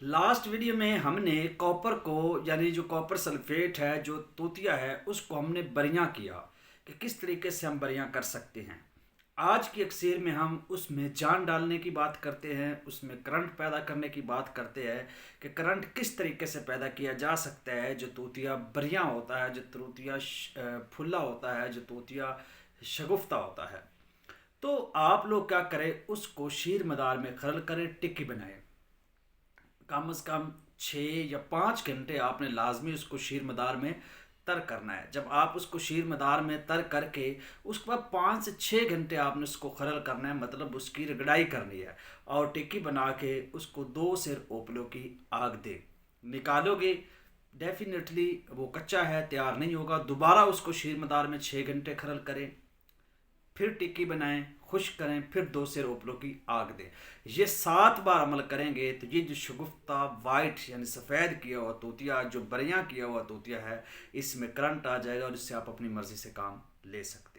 Last video में हमने copper को यानी जो कॉपर सल्फेट है जो तोतिया है उसको हमने बरियां किया कि किस तरीके से हम बरियां कर सकते हैं। आज की अक्सर में हम उसमें जान डालने की बात करते हैं, उसमें करंट पैदा करने की बात करते हैं कि करंट किस तरीके से पैदा किया जा सकता है। जो तोतिया बरियां होता है, जो तोतिया फुल्ला होता है, जो तोतिया शगुफ्ता होता है, तो आप लोग क्या करें, उसको शीर मदार में खरल करें, टिक्की बनाएं। कम से कम 6 या 5 घंटे आपने लाजमी उसको शीर मदार में तर करना है। जब आप उसको शीर मदार में तर करके उसके बाद 5 से 6 घंटे आपने उसको खरल करना है, मतलब उसकी रगड़ाई करनी है और टिक्की बना के उसको 2 सिर ओपलों की आग दे निकालोगे। डेफिनेटली वो कच्चा है, तैयार नहीं होगा। दोबारा उसको शीर मदार में 6 घंटे खरल करें, फिर टिक्की बनाएं, खुश्क करें, फिर 2 सिर ओपलों की आग दें। ये 7 बार अमल करेंगे तो ये जो शगुफ्ता वाइट यानी सफ़ेद किया हुआ तोतिया, जो बरियां किया हुआ तोतिया है, इसमें करंट आ जाएगा और इससे आप अपनी मर्ज़ी से काम ले सकते हैं।